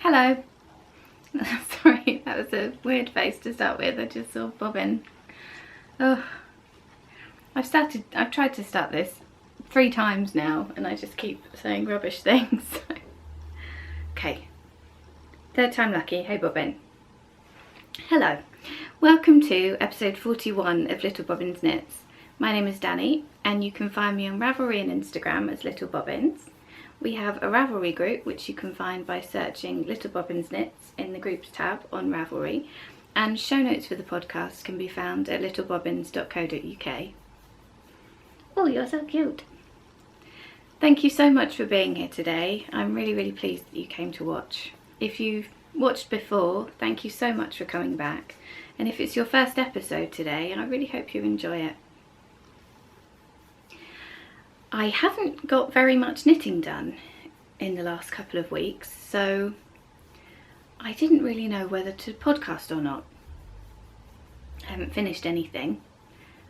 Hello. Sorry, that was a weird face to start with. I just saw bobbin. Oh, I've tried to start this 3 times now and I just keep saying rubbish things. Okay, 3rd time lucky. Hey bobbin. Hello, welcome to episode 41 of Little Bobbins Knits. My name is Dani and you can find me on Ravelry and Instagram as Little Bobbins. We have a Ravelry group which you can find by searching Little Bobbins Knits in the groups tab on Ravelry, and show notes for the podcast can be found at littlebobbins.co.uk. Oh, you're so cute. Thank you so much for being here today. I'm really pleased that you came to watch. If you've watched before, thank you so much for coming back, and if it's your first episode today, I really hope you enjoy it. I haven't got very much knitting done in the last couple of weeks, so I didn't really know whether to podcast or not. I haven't finished anything,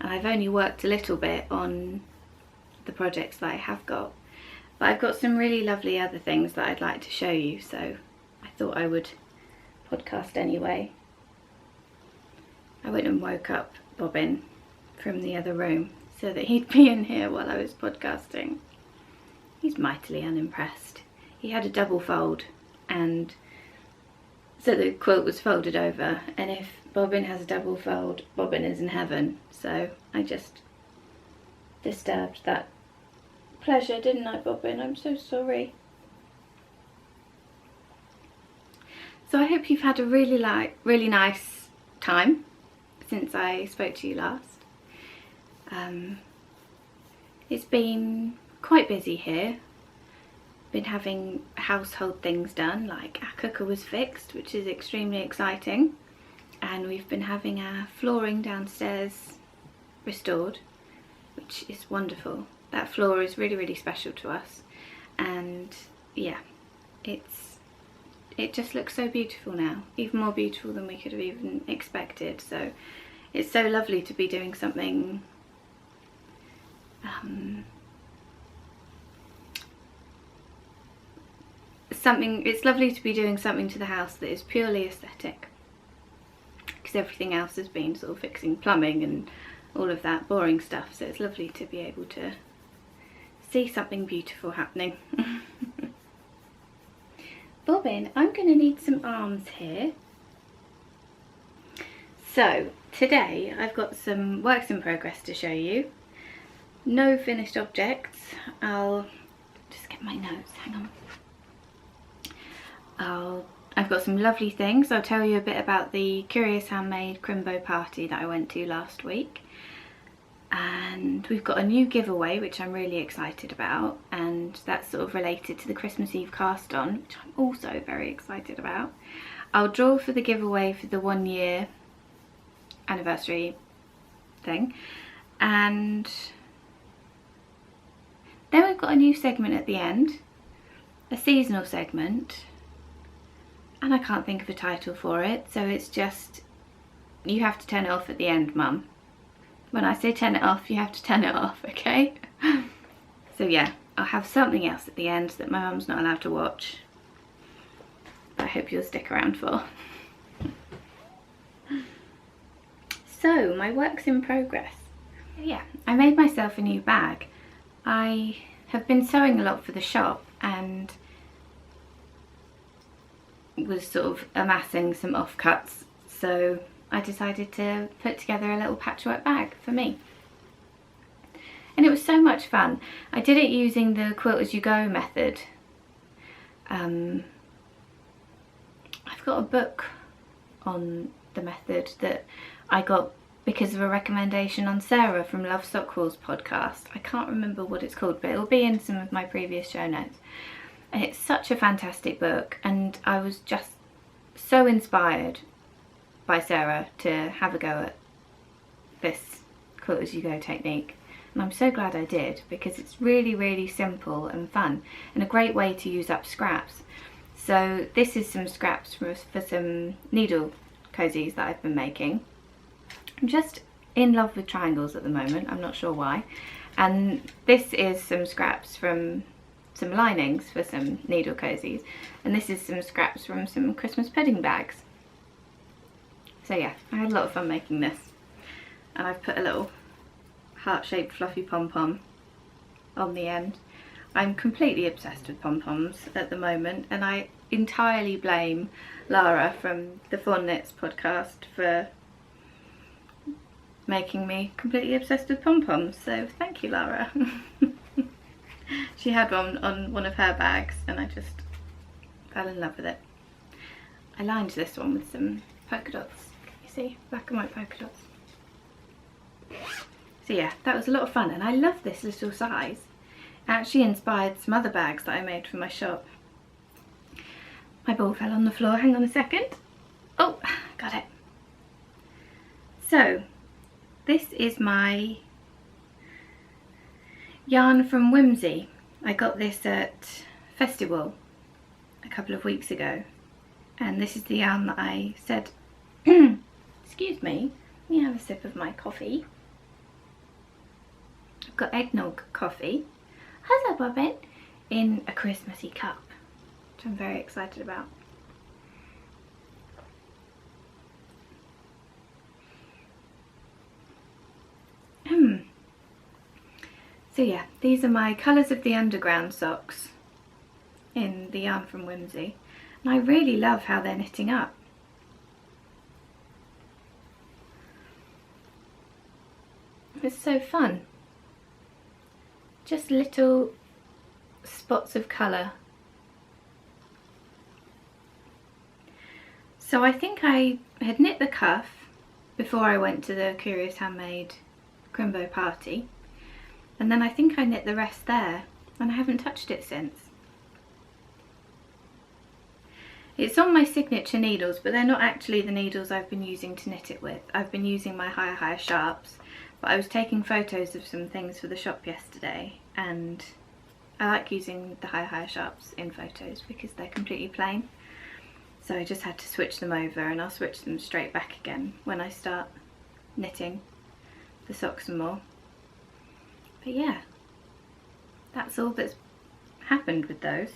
and I've only worked a little bit on the projects that I have got, but I've got some really lovely other things that I'd like to show you, so I thought I would podcast anyway. I went and woke up Bobbin from the other room so that he'd be in here while I was podcasting. He's mightily unimpressed. He had a double fold, and so the quilt was folded over, and if Bobbin has a double fold, Bobbin is in heaven. So I just disturbed that pleasure, didn't I, Bobbin? I'm so sorry. So I hope you've had a really nice time since I spoke to you last. It's been quite busy here. Been having household things done, like our cooker was fixed, which is extremely exciting, and we've been having our flooring downstairs restored, which is wonderful. That floor is really special to us, and yeah, it just looks so beautiful now, even more beautiful than we could have even expected. So it's so lovely to be doing something it's lovely to be doing something to the house that is purely aesthetic, because everything else has been sort of fixing plumbing and all of that boring stuff, so it's lovely to be able to see something beautiful happening. Bobbin, I'm going to need some arms here. So today I've got some works in progress to show you. No finished objects. I'll just get my notes, hang on. I've got some lovely things. I'll tell you a bit about the Curious Handmade Crimbo party that I went to last week. And we've got a new giveaway which I'm really excited about, and that's sort of related to the Christmas Eve cast on, which I'm also very excited about. I'll draw for the giveaway for the 1 year anniversary thing, and then we've got a new segment at the end, a seasonal segment, and I can't think of a title for it, so it's just, you have to turn it off at the end, Mum. When I say turn it off, you have to turn it off, okay? So yeah, I'll have something else at the end that my mum's not allowed to watch, but I hope you'll stick around for. So, my work's in progress. Yeah, I made myself a new bag. I have been sewing a lot for the shop and was sort of amassing some offcuts, so I decided to put together a little patchwork bag for me. And it was so much fun. I did it using the quilt as you go method. I've got a book on the method that I got because of a recommendation on Sarah from Love Sockwell's podcast. I can't remember what it's called, but it'll be in some of my previous show notes. And it's such a fantastic book, and I was just so inspired by Sarah to have a go at this quilt as you go technique, and I'm so glad I did, because it's really simple and fun and a great way to use up scraps. So this is some scraps for some needle cozies that I've been making. I'm just in love with triangles at the moment, I'm not sure why, and this is some scraps from some linings for some needle cozies, and this is some scraps from some Christmas pudding bags. So yeah, I had a lot of fun making this, and I've put a little heart-shaped fluffy pom-pom on the end. I'm completely obsessed with pom-poms at the moment, and I entirely blame Lara from the Fawn Knits podcast for making me completely obsessed with pom-poms, so thank you, Lara. She had one on one of her bags and I just fell in love with it. I lined this one with some polka dots. You see, black and white polka dots. So yeah, that was a lot of fun, and I love this little size. It actually inspired some other bags that I made for my shop. My ball fell on the floor, hang on a second. Oh, got it. So, this is my yarn from Whimsy. I got this at Festival a couple of weeks ago, and this is the yarn that I said, excuse me, let me have a sip of my coffee. I've got eggnog coffee, hello Bobbin, in a Christmassy cup, which I'm very excited about. So yeah, these are my Colours of the Underground socks in the yarn from Whimsy, and I really love how they're knitting up. It's so fun. Just little spots of colour. So I think I had knit the cuff before I went to the Curious Handmade Crimbo party, and then I think I knit the rest there, and I haven't touched it since. It's on my signature needles, but they're not actually the needles I've been using to knit it with. I've been using my higher sharps, but I was taking photos of some things for the shop yesterday, and I like using the higher sharps in photos because they're completely plain. So I just had to switch them over, and I'll switch them straight back again when I start knitting the socks some more. But yeah, that's all that's happened with those.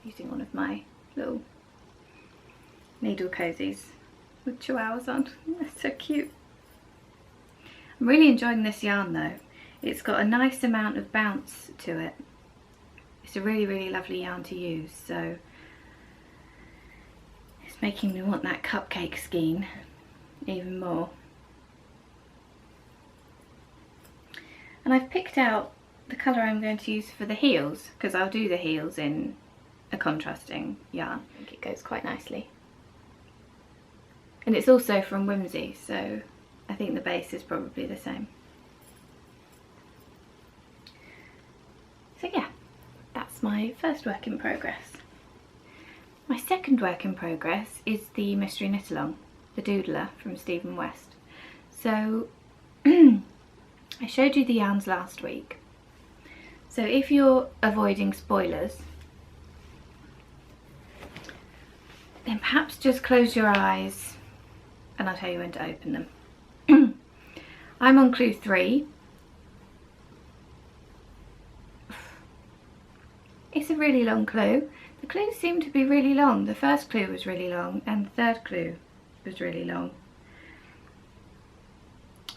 Using one of my little needle cozies with chihuahuas on. They're so cute. I'm really enjoying this yarn though. It's got a nice amount of bounce to it. It's a really lovely yarn to use, so it's making me want that cupcake skein even more. And I've picked out the colour I'm going to use for the heels, because I'll do the heels in a contrasting yarn. I think it goes quite nicely. And it's also from Whimsy, so I think the base is probably the same. So yeah, that's my first work in progress. My second work in progress is the Mystery Knit Along, the Doodler from Stephen West. So I showed you the yarns last week. So if you're avoiding spoilers, then perhaps just close your eyes and I'll tell you when to open them. I'm on clue 3. It's a really long clue. The clues seem to be really long. The first clue was really long and the third clue was really long.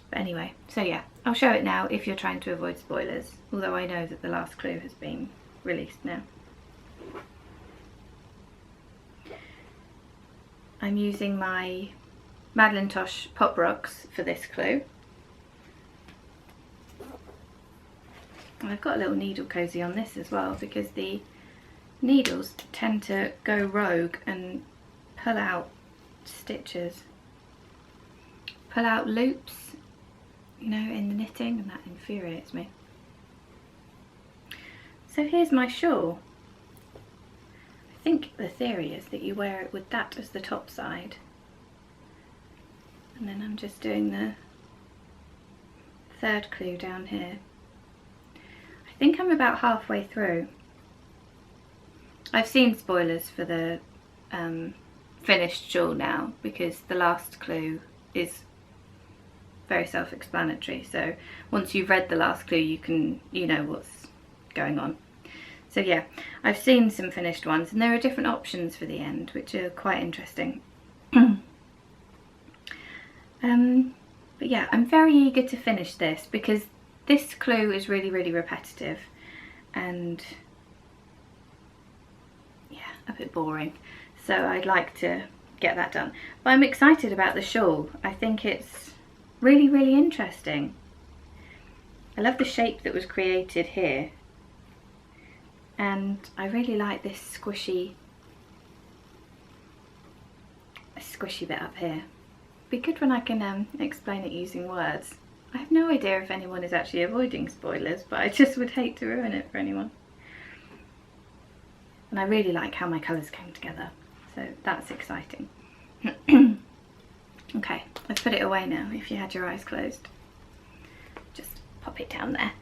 But anyway, so yeah, I'll show it now if you're trying to avoid spoilers, although I know that the last clue has been released now. I'm using my Madeline Tosh Pop Rocks for this clue. And I've got a little needle cozy on this as well, because the needles tend to go rogue and pull out stitches, pull out loops, you know, in the knitting, and that infuriates me. So here's my shawl. I think the theory is that you wear it with that as the top side, and then I'm just doing the third clue down here. I think I'm about halfway through. I've seen spoilers for the finished shawl now, because the last clue is very self-explanatory, so once you've read the last clue you know what's going on. So yeah, I've seen some finished ones, and there are different options for the end, which are quite interesting. But yeah, I'm very eager to finish this because this clue is really, really repetitive and yeah, a bit boring. So I'd like to get that done. But I'm excited about the shawl. I think it's really, really interesting. I love the shape that was created here. And I really like this squishy bit up here. Be good when I can explain it using words. I have no idea if anyone is actually avoiding spoilers, but I just would hate to ruin it for anyone. And I really like how my colours came together, so that's exciting. Okay, let's put it away now. If you had your eyes closed, just pop it down there.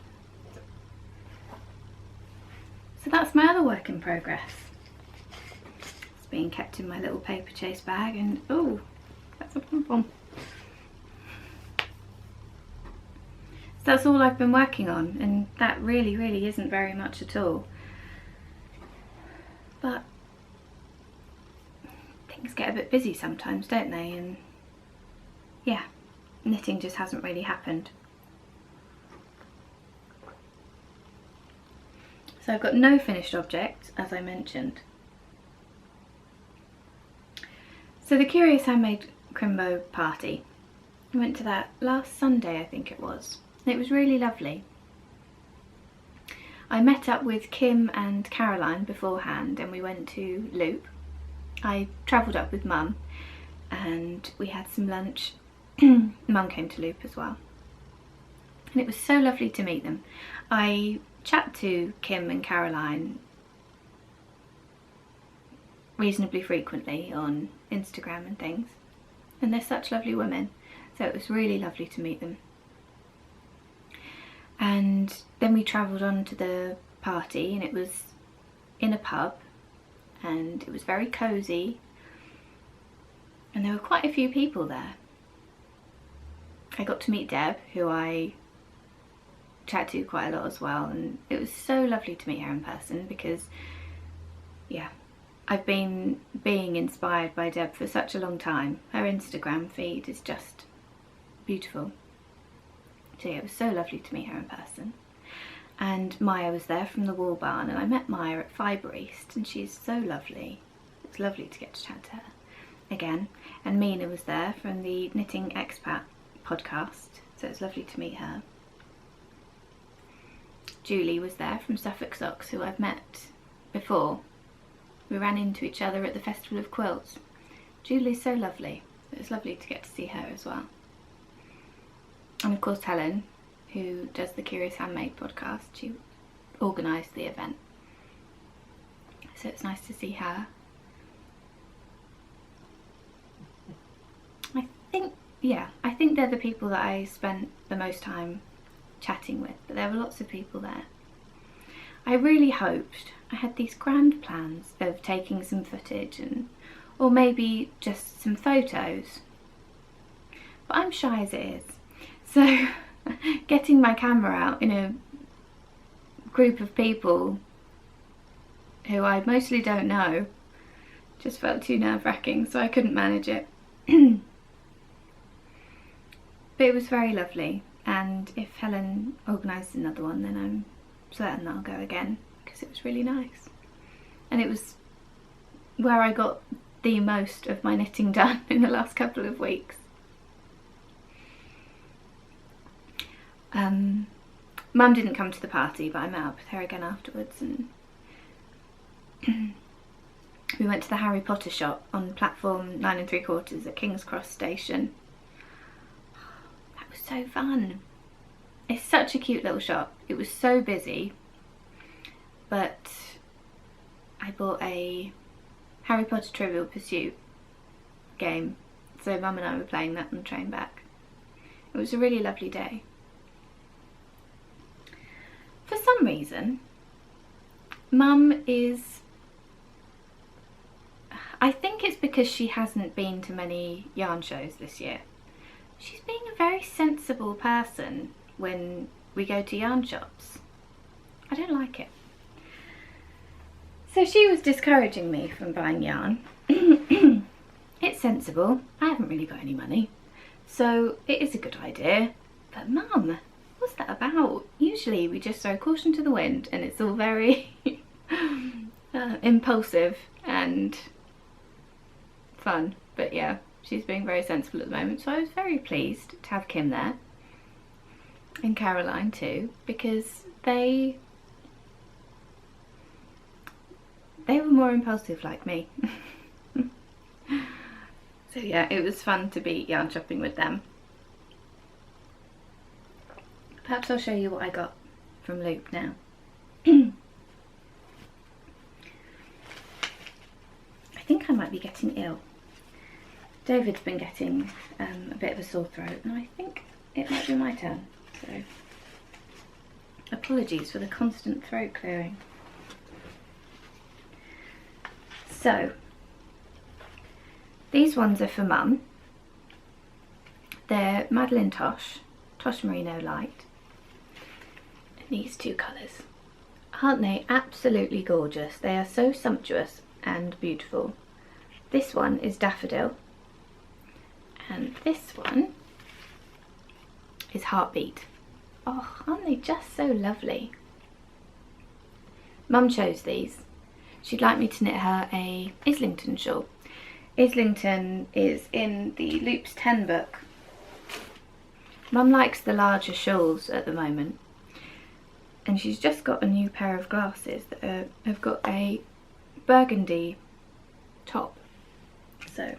So that's my other work in progress. It's being kept in my little paper chase bag, and oh, that's a pom-pom. So that's all I've been working on, and that really, really isn't very much at all. But things get a bit busy sometimes, don't they? And yeah, knitting just hasn't really happened. So I've got no finished objects, as I mentioned. So the Curious Handmade Crimbo party, I went to that last Sunday, I think it was. It was really lovely. I met up with Kim and Caroline beforehand and we went to Loop. I travelled up with Mum and we had some lunch. Mum came to Loop as well. And it was so lovely to meet them. I chat to Kim and Caroline reasonably frequently on Instagram and things. And they're such lovely women. So it was really lovely to meet them. And then we travelled on to the party, and it was in a pub and it was very cosy and there were quite a few people there. I got to meet Deb, who I chat to quite a lot as well, and it was so lovely to meet her in person because yeah, I've been being inspired by Deb for such a long time. Her Instagram feed is just beautiful. So yeah, it was so lovely to meet her in person. And Maya was there from the Wool Barn, and I met Maya at Fibre East, and she's so lovely. It's lovely to get to chat to her again. And Mina was there from the Knitting Expat podcast, so it's lovely to meet her. Julie was there from Suffolk Socks, who I've met before. We ran into each other at the Festival of Quilts. Julie's so lovely. It was lovely to get to see her as well. And of course Helen, who does the Curious Handmade podcast, she organised the event. So it's nice to see her. I think they're the people that I spent the most time chatting with, but there were lots of people there. I really hoped, I had these grand plans of taking some footage or maybe just some photos, but I'm shy as it is. So getting my camera out in a group of people who I mostly don't know just felt too nerve-wracking, so I couldn't manage it. But it was very lovely, and if Helen organises another one, then I'm certain I'll go again because it was really nice. And it was where I got the most of my knitting done in the last couple of weeks. Mum didn't come to the party, but I met up with her again afterwards, and we went to the Harry Potter shop on platform 9 3/4 at King's Cross station. That was so fun. It's such a cute little shop. It was so busy, but I bought a Harry Potter Trivial Pursuit game, so Mum and I were playing that on the train back. It was a really lovely day. For some reason, Mum is, I think it's because she hasn't been to many yarn shows this year. She's being a very sensible person when we go to yarn shops. I don't like it. So she was discouraging me from buying yarn. It's sensible. I haven't really got any money, so it is a good idea. But Mum, what's that about? Usually we just throw caution to the wind and it's all very impulsive and fun. But yeah, she's being very sensible at the moment, so I was very pleased to have Kim there. And Caroline too, because they were more impulsive like me. So yeah, it was fun to be yarn shopping with them. Perhaps I'll show you what I got from Loop now. I think I might be getting ill. David's been getting a bit of a sore throat, and I think it might be my turn. So apologies for the constant throat clearing. So these ones are for Mum. They're Madeleine Tosh Merino Light. And these two colours. Aren't they absolutely gorgeous? They are so sumptuous and beautiful. This one is Daffodil. And this one is Heartbeat. Oh, aren't they just so lovely? Mum chose these. She'd like me to knit her a Islington shawl. Islington is in the Loops 10 book. Mum likes the larger shawls at the moment, and she's just got a new pair of glasses that have got a burgundy top, so I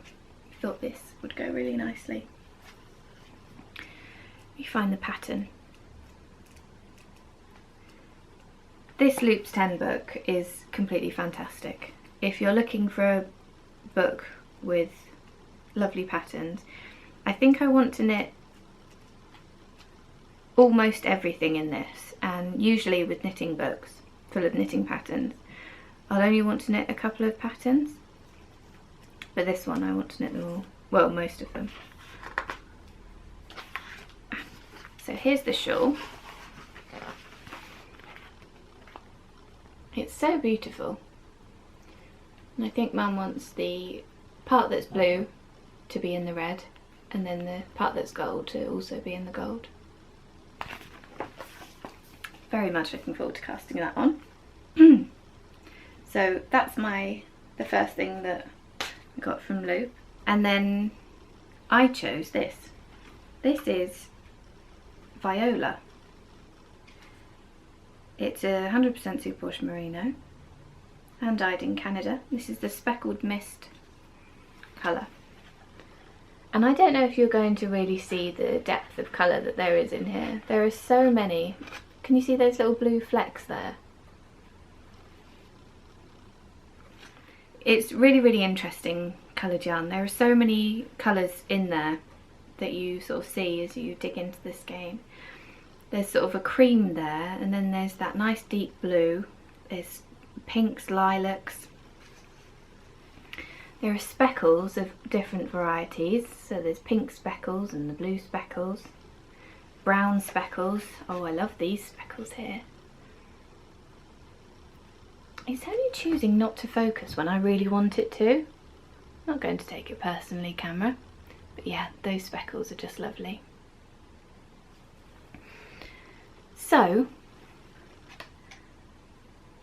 thought this would go really nicely. You find the pattern. This Loops 10 book is completely fantastic. If you're looking for a book with lovely patterns, I think I want to knit almost everything in this, and usually with knitting books full of knitting patterns, I'll only want to knit a couple of patterns, but this one I want to knit them all, well, most of them. So here's the shawl. It's so beautiful, and I think Mum wants the part that's blue to be in the red, and then the part that's gold to also be in the gold. Very much looking forward to casting that on. So that's the first thing that I got from Loop. And then I chose this. This is Viola. It's a 100% superwash merino, hand dyed in Canada. This is the Speckled Mist colour. And I don't know if you're going to really see the depth of colour that there is in here. There are so many. Can you see those little blue flecks there? It's really, really interesting coloured yarn. There are so many colours in there that you sort of see as you dig into this game. There's sort of a cream there, and then there's that nice deep blue. There's pinks, lilacs. There are speckles of different varieties. So there's pink speckles and the blue speckles. Brown speckles. Oh, I love these speckles here. It's only choosing not to focus when I really want it to. I'm not going to take it personally, camera. But yeah, those speckles are just lovely. So,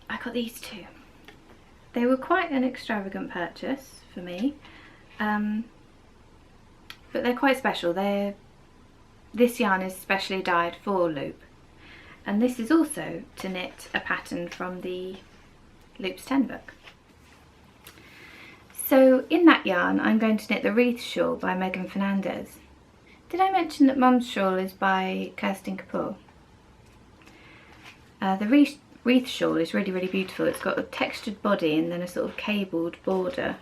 I got these two. They were quite an extravagant purchase for me, but they're quite special. This yarn is specially dyed for Loop, and this is also to knit a pattern from the Loops 10 book. So in that yarn I'm going to knit the Wreath Shawl by Megan Fernandez. Did I mention that Mum's shawl is by Kirsten Kapoor? The Wreath Shawl is really, really beautiful. It's got a textured body and then a sort of cabled border.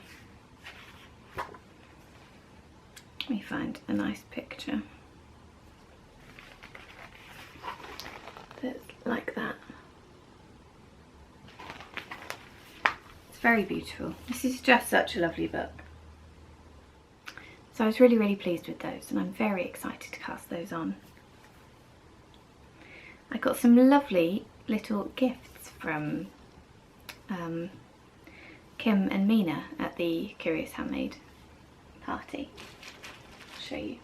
Let me find a nice picture that's like that. It's very beautiful. This is just such a lovely book. So I was really, really pleased with those, and I'm very excited to cast those on. I got some lovely little gifts from Kim and Mina at the Curious Handmade party. I'll show you.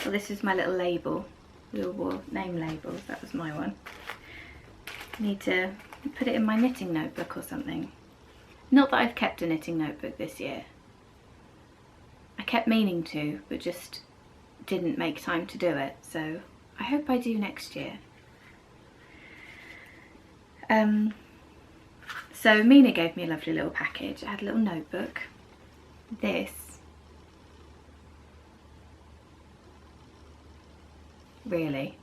Well, this is my little label. We all wore name labels, that was my one. I need to put it in my knitting notebook or something. Not that I've kept a knitting notebook this year. I kept meaning to, but just didn't make time to do it, so I hope I do next year. So Mina gave me a lovely little package. It had a little notebook. This really,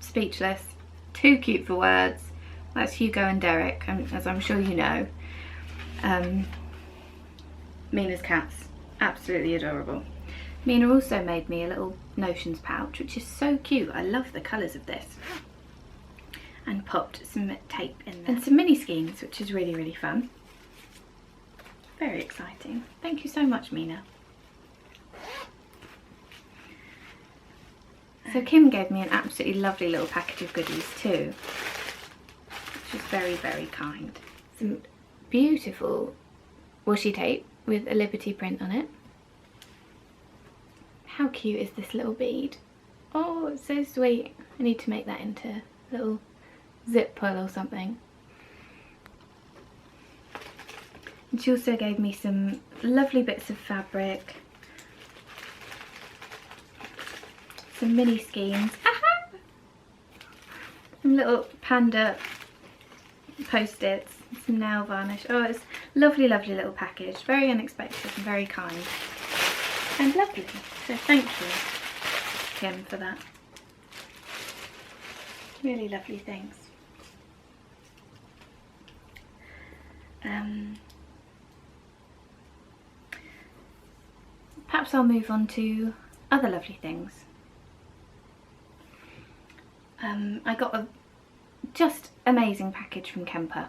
speechless, too cute for words. That's Hugo and Derek, as I'm sure you know. Mina's cats, absolutely adorable. Mina also made me a little notions pouch, which is so cute. I love the colours of this. And popped some tape in there. And some mini skeins, which is really, really fun. Very exciting. Thank you so much, Mina. So Kim gave me an absolutely lovely little package of goodies too, which is very, very kind. Some beautiful washi tape with a Liberty print on it. How cute is this little bead? Oh, it's so sweet. I need to make that into a little zip pull or something. And she also gave me some lovely bits of fabric, some mini skeins, some little panda post-its, some nail varnish. Oh, it's a lovely, lovely little package. Very unexpected and very kind. And lovely. So thank you, Kim, for that. Really lovely things. Perhaps I'll move on to other lovely things. I got a just amazing package from Kemper.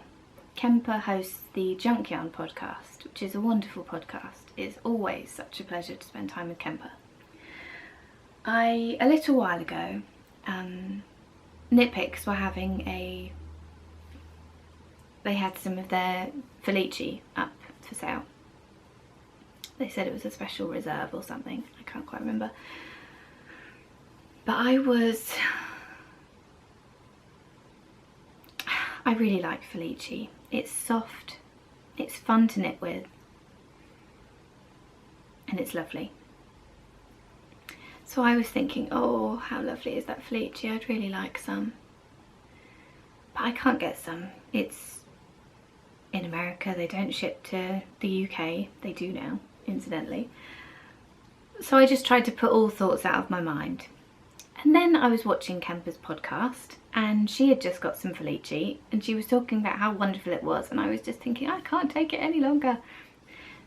Kemper hosts the Junk Yarn podcast, which is a wonderful podcast. It's always such a pleasure to spend time with Kemper. A little while ago, Knitpicks were having they had some of their Felici up for sale. They said it was a special reserve or something, I can't quite remember. But I really like Felici. It's soft, it's fun to knit with, and it's lovely. So I was thinking, oh, how lovely is that Felici? I'd really like some. But I can't get some. It's in America, they don't ship to the UK. They do now, incidentally. So I just tried to put all thoughts out of my mind. And then I was watching Kemper's podcast, and she had just got some Felici, and she was talking about how wonderful it was, and I was just thinking, I can't take it any longer.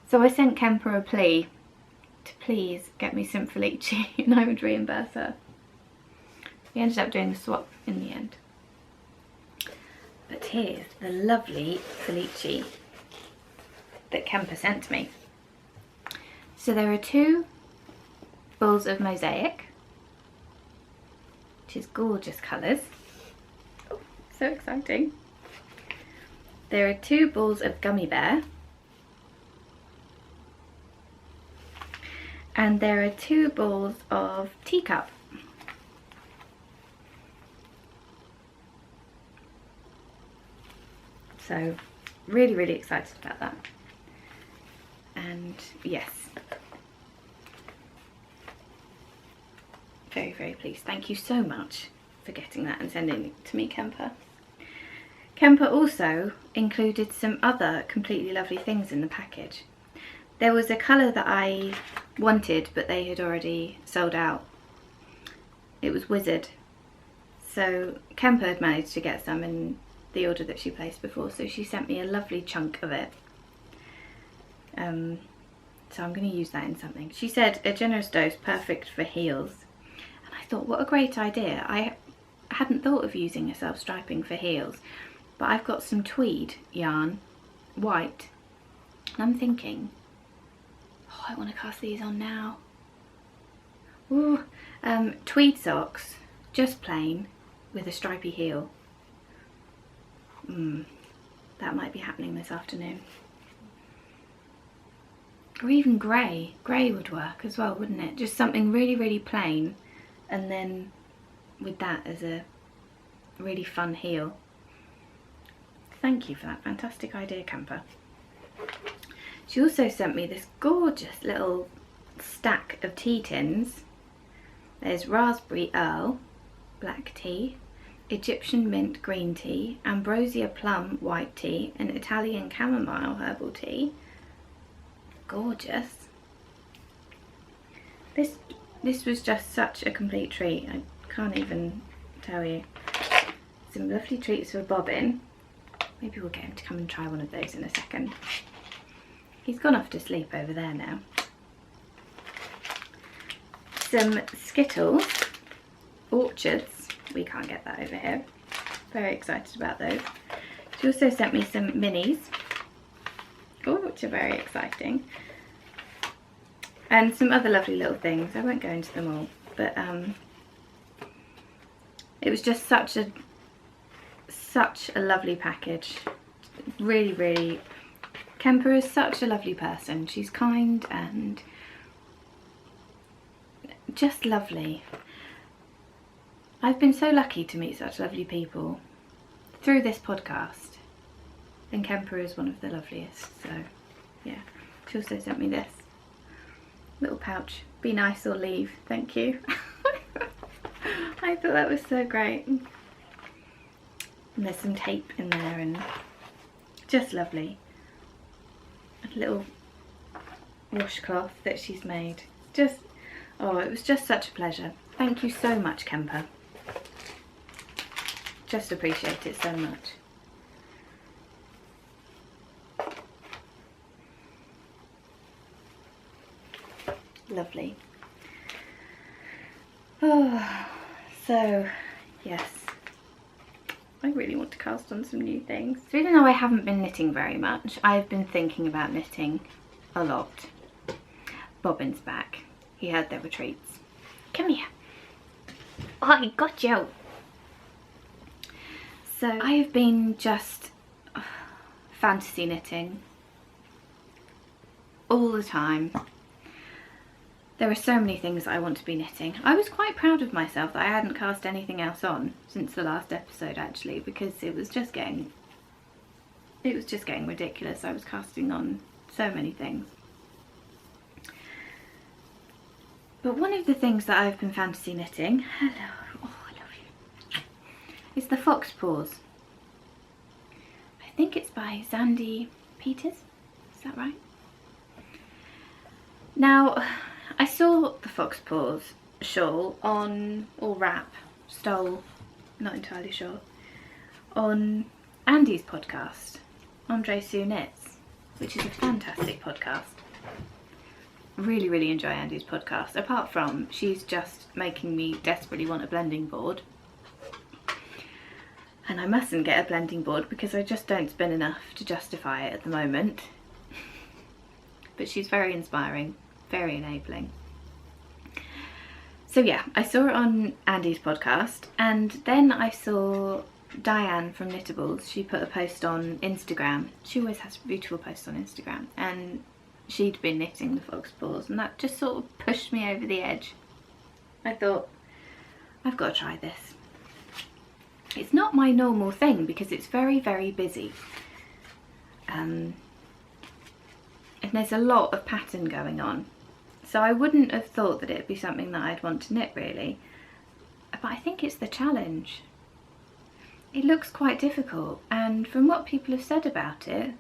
So I sent Kemper a plea to please get me some Felici, and I would reimburse her. We ended up doing the swap in the end. But here's the lovely Felici that Kemper sent me. So there are 2 balls of mosaic, which is gorgeous colours. Oh, so exciting. There are 2 balls of gummy bear. And there are 2 balls of teacup. So really, really excited about that. And yes, very, very pleased. Thank you so much for getting that and sending it to me, Kemper. Kemper also included some other completely lovely things in the package. There was a colour that I wanted, but they had already sold out. It was Wizard. So Kemper had managed to get some in the order that she placed before, so she sent me a lovely chunk of it. So I'm going to use that in something. She said a generous dose, perfect for heels. And I thought, what a great idea. I hadn't thought of using a self-striping for heels, but I've got some tweed yarn, white, and I'm thinking, oh, I want to cast these on now. Ooh, tweed socks, just plain, with a stripy heel. That might be happening this afternoon. Or even grey. Grey would work as well, wouldn't it? Just something really, really plain, and then with that as a really fun heel. Thank you for that fantastic idea, Camper. She also sent me this gorgeous little stack of tea tins. There's raspberry Earl black tea, Egyptian mint green tea, ambrosia plum white tea, and Italian chamomile herbal tea. Gorgeous. This was just such a complete treat. I can't even tell you. Some lovely treats for Bobbin. Maybe we'll get him to come and try one of those in a second. He's gone off to sleep over there now. Some Skittles, Orchards. We can't get that over here. Very excited about those. She also sent me some minis, which are very exciting. And some other lovely little things. I won't go into them all, but it was just such a lovely package. Really, really. Kemper is such a lovely person. She's kind and just lovely. I've been so lucky to meet such lovely people through this podcast, and Kemper is one of the loveliest. So yeah, she also sent me this little pouch. Be nice or leave. Thank you. I thought that was so great. And there's some tape in there and just lovely. A little washcloth that she's made. Just, oh, it was just such a pleasure. Thank you so much, Kemper. Just appreciate it so much. Lovely. Oh, so yes, I really want to cast on some new things. So even though I haven't been knitting very much, I've been thinking about knitting a lot. Bobbin's back. He heard there were treats. Come here. Oh, I got you. So I have been just fantasy knitting all the time. There are so many things that I want to be knitting. I was quite proud of myself that I hadn't cast anything else on since the last episode, actually, because it was just getting ridiculous. I was casting on so many things. But one of the things that I've been fantasy knitting, hello, oh I love you, is the fox paws. I think it's by Zandy Peters, is that right? Now, I saw the fox paws shawl on, or wrap, stole, not entirely sure, on Andy's podcast, Andre Sue Knits, which is a fantastic podcast. Really, really enjoy Andy's podcast, apart from she's just making me desperately want a blending board. And I mustn't get a blending board because I just don't spend enough to justify it at the moment. But she's very inspiring, very enabling. So yeah, I saw it on Andy's podcast, and then I saw Diane from Knittables. She put a post on Instagram. She always has beautiful posts on Instagram, and she'd been knitting the fox paws, and that just sort of pushed me over the edge. I thought, I've got to try this. It's not my normal thing because it's very, very busy. And there's a lot of pattern going on. So I wouldn't have thought that it'd be something that I'd want to knit really. But I think it's the challenge. It looks quite difficult, and from what people have said about it,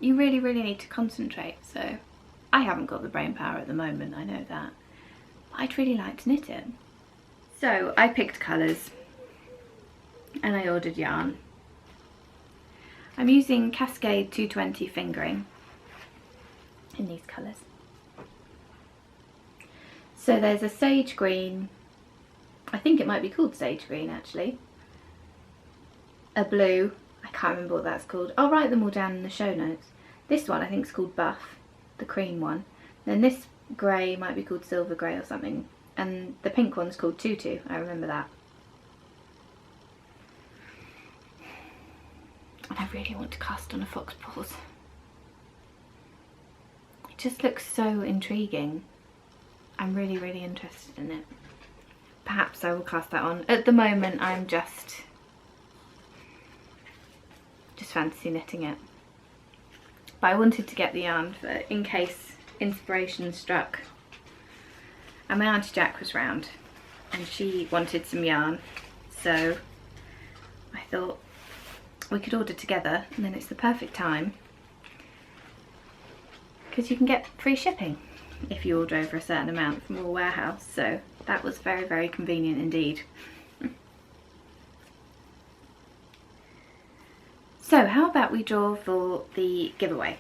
you really, really need to concentrate. So I haven't got the brain power at the moment, I know that. But I'd really like to knit it. So I picked colours and I ordered yarn. I'm using Cascade 220 fingering in these colours. So there's a sage green, I think it might be called sage green actually, a blue, I can't remember what that's called, I'll write them all down in the show notes. This one I think is called Buff, the cream one, then this grey might be called Silver Grey or something, and the pink one's called Tutu, I remember that. I really want to cast on a fox paws. It just looks so intriguing. I'm really, really interested in it. Perhaps I will cast that on. At the moment, I'm just fancy knitting it. But I wanted to get the yarn for in case inspiration struck. And my Auntie Jack was round and she wanted some yarn, so I thought we could order together, and then it's the perfect time because you can get free shipping if you order over a certain amount from a warehouse, so that was very, very convenient indeed. So how about we draw for the giveaway?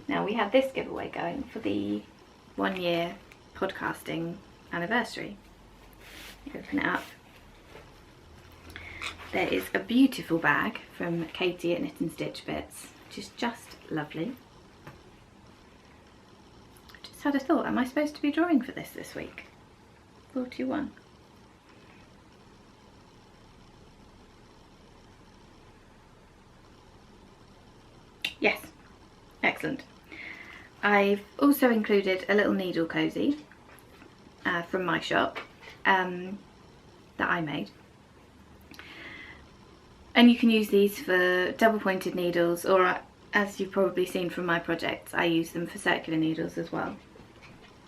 Now we have this giveaway going for the 1 year podcasting anniversary. Open it up. There is a beautiful bag from Katie at Knit and Stitch Bits, which is just lovely. Just had a thought, am I supposed to be drawing for this week? 41. Yes, excellent. I've also included a little needle cozy from my shop that I made. And you can use these for double pointed needles, or as you've probably seen from my projects, I use them for circular needles as well.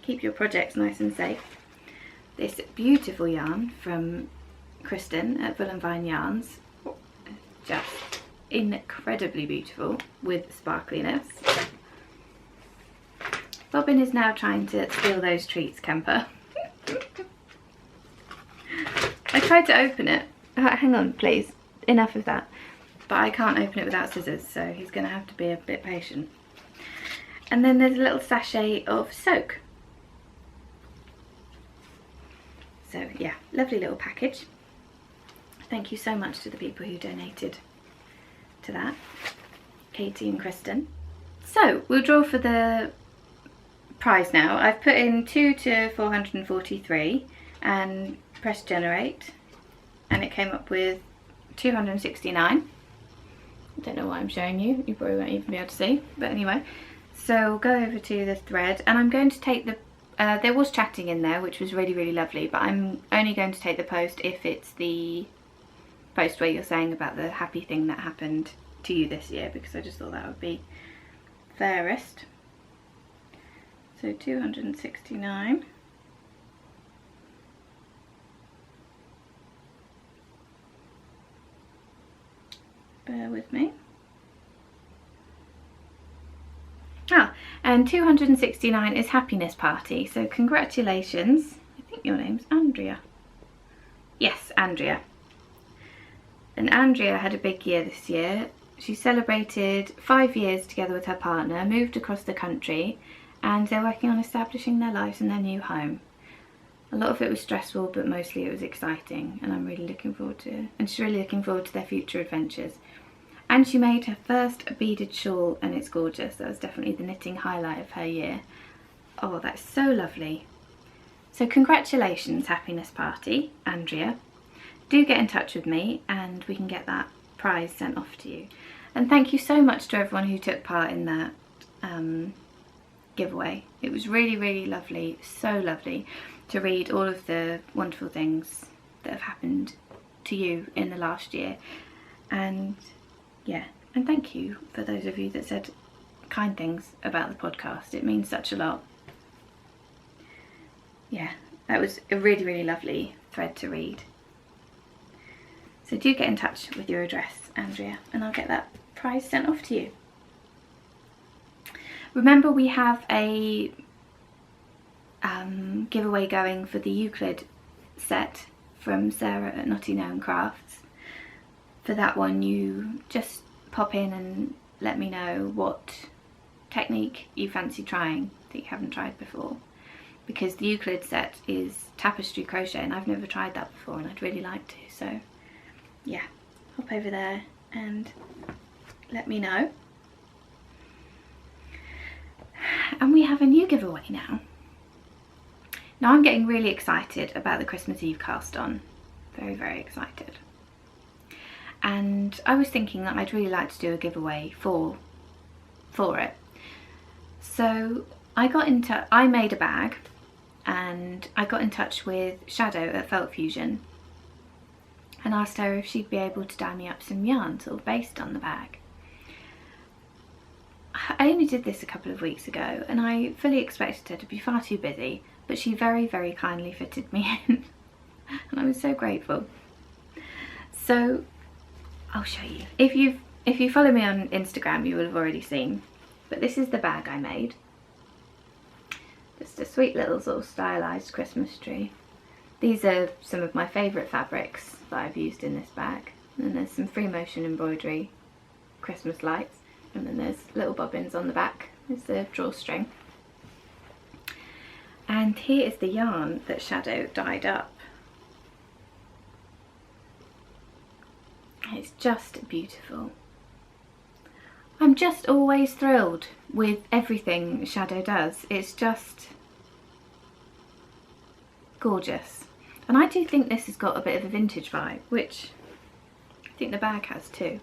Keep your projects nice and safe. This beautiful yarn from Kristen at Bull and Vine Yarns, just incredibly beautiful with sparkliness. Bobbin is now trying to steal those treats, Kemper. I tried to open it. Hang on, please. Enough of that. But I can't open it without scissors, so he's going to have to be a bit patient. And then there's a little sachet of soak. So yeah, lovely little package. Thank you so much to the people who donated to that, Katie and Kristen. So we'll draw for the prize now. I've put in 2 to 443 and press generate, and it came up with 269. I don't know why I'm showing you, you probably won't even be able to see, but anyway. So we'll go over to the thread, and I'm going to take the there was chatting in there, which was really, really lovely, but I'm only going to take the post if it's the post where you're saying about the happy thing that happened to you this year, because I just thought that would be fairest. So 269. Bear with me. And 269 is Happiness Party, so congratulations. I think your name's Andrea. Yes, Andrea. And Andrea had a big year this year. She celebrated 5 years together with her partner, moved across the country, and they're working on establishing their lives in their new home. A lot of it was stressful, but mostly it was exciting, and I'm really looking forward to, and she's really looking forward to their future adventures. And she made her first beaded shawl, and it's gorgeous. That was definitely the knitting highlight of her year. Oh, that's so lovely. So congratulations, Happiness Party, Andrea. Do get in touch with me and we can get that prize sent off to you. And thank you so much to everyone who took part in that giveaway. It was really, really lovely, so lovely to read all of the wonderful things that have happened to you in the last year. And yeah, and thank you for those of you that said kind things about the podcast. It means such a lot. Yeah, that was a really, really lovely thread to read. So do get in touch with your address, Andrea, and I'll get that prize sent off to you. Remember, we have a giveaway going for the Euclid set from Sarah at Knotty Gnome Crafts. For that one, you just pop in and let me know what technique you fancy trying that you haven't tried before, because the Euclid set is tapestry crochet and I've never tried that before and I'd really like to. So yeah, hop over there and let me know. And we have a new giveaway now. Now I'm getting really excited about the Christmas Eve cast on. Very, very excited. And and I was thinking that I'd really like to do a giveaway for it. So I made a bag, and I got in touch with Shadow at Felt Fusion and asked her if she'd be able to dye me up some yarn sort of based on the bag. I only did this a couple of weeks ago and I fully expected her to be far too busy, but she very, very kindly fitted me in and I was so grateful. So I'll show you. If you follow me on Instagram, you will have already seen, but this is the bag I made. Just a sweet little sort of stylised Christmas tree. These are some of my favourite fabrics that I've used in this bag. And then there's some free motion embroidery Christmas lights, and then there's little bobbins on the back. There's the drawstring. And here is the yarn that Shadow dyed up. It's just beautiful. I'm just always thrilled with everything Shadow does. It's just gorgeous. And I do think this has got a bit of a vintage vibe, which I think the bag has too.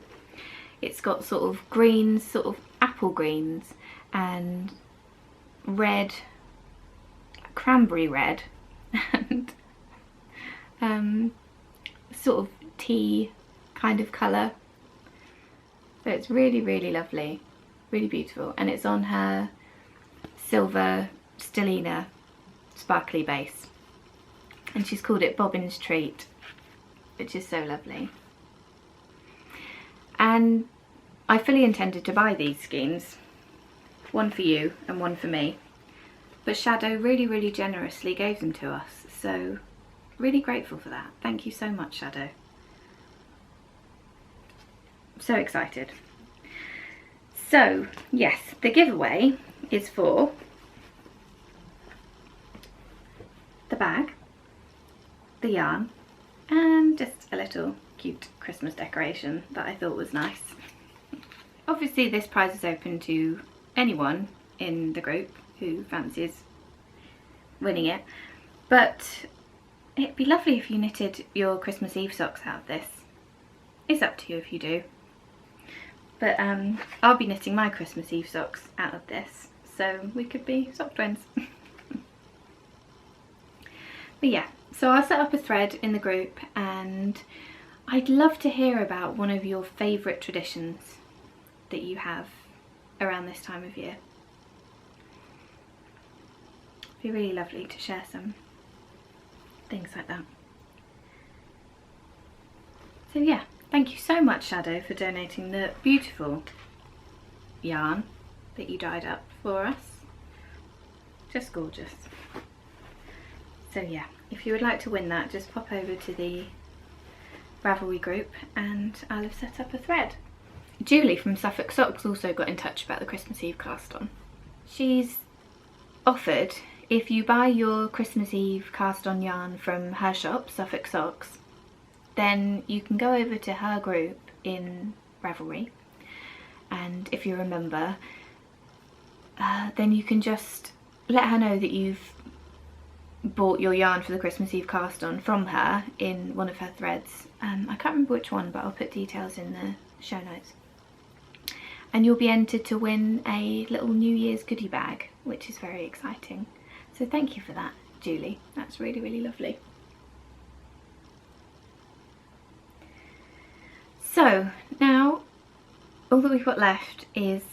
It's got sort of greens, sort of apple greens, and red, cranberry red, and sort of tea kind of colour. So it's really, really lovely, really beautiful, and it's on her silver stellina sparkly base, and she's called it Bobbins Treat, which is so lovely. And I fully intended to buy these skeins, one for you and one for me, but Shadow really, really generously gave them to us, so really grateful for that. Thank you so much, Shadow. So excited. So yes, the giveaway is for the bag, the yarn, and just a little cute Christmas decoration that I thought was nice. Obviously this prize is open to anyone in the group who fancies winning it, but it'd be lovely if you knitted your Christmas Eve socks out of this. It's up to you if you do. But I'll be knitting my Christmas Eve socks out of this, so we could be sock twins. But yeah, so I'll set up a thread in the group, and I'd love to hear about one of your favourite traditions that you have around this time of year. It'd be really lovely to share some things like that. So yeah. Thank you so much, Shadow, for donating the beautiful yarn that you dyed up for us. Just gorgeous. So yeah, if you would like to win that, just pop over to the Ravelry group and I'll have set up a thread. Julie from Suffolk Socks also got in touch about the Christmas Eve cast on. She's offered, if you buy your Christmas Eve cast on yarn from her shop, Suffolk Socks, then you can go over to her group in Ravelry, and if you're a member, then you can just let her know that you've bought your yarn for the Christmas Eve cast on from her in one of her threads. I can't remember which one, but I'll put details in the show notes. And you'll be entered to win a little New Year's goodie bag, which is very exciting. So thank you for that, Julie. That's really, really lovely. So now all that we've got left is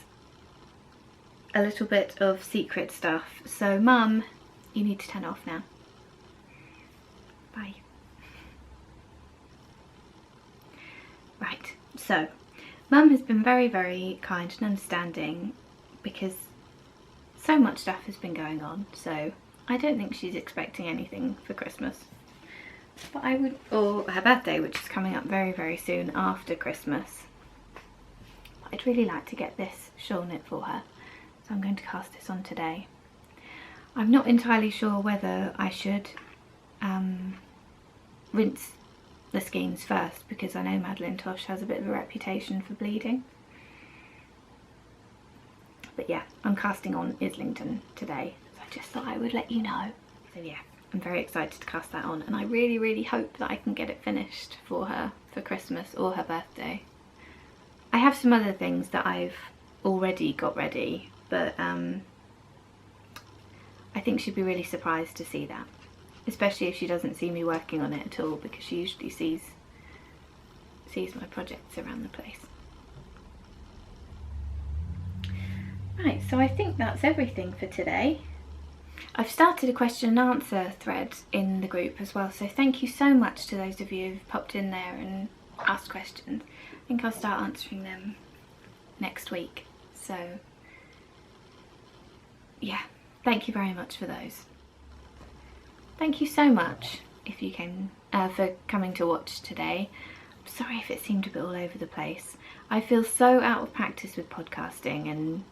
a little bit of secret stuff. So Mum, you need to turn off now. Bye. Right, so Mum has been very, very kind and understanding because so much stuff has been going on, so I don't think she's expecting anything for Christmas. But I would, or her birthday, which is coming up very, very soon after Christmas. I'd really like to get this shawl knit for her, so I'm going to cast this on today. I'm not entirely sure whether I should rinse the skeins first, because I know Madeline Tosh has a bit of a reputation for bleeding. But yeah, I'm casting on Islington today, so I just thought I would let you know. So yeah, I'm very excited to cast that on, and I really, really hope that I can get it finished for her for Christmas or her birthday. some other things that I've already got ready, but I think she'd be really surprised to see that, especially if she doesn't see me working on it at all, because she usually sees my projects around the place. Right, so I think that's everything for today. I've started a question and answer thread in the group as well, so thank you so much to those of you who've popped in there and asked questions. I think I'll start answering them next week, so yeah, thank you very much for those. Thank you so much if you came for coming to watch today. I'm sorry if it seemed a bit all over the place. I feel so out of practice with podcasting, and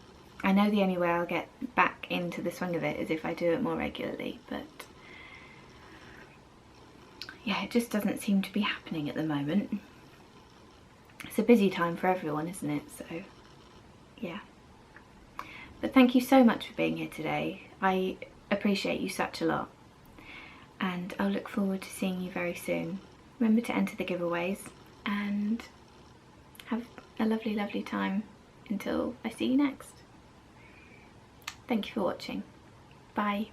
I know the only way I'll get back into the swing of it is if I do it more regularly, but yeah, it just doesn't seem to be happening at the moment. It's a busy time for everyone, isn't it? So yeah. But thank you so much for being here today. I appreciate you such a lot, and I'll look forward to seeing you very soon. Remember to enter the giveaways and have a lovely, lovely time until I see you next. Thank you for watching. Bye.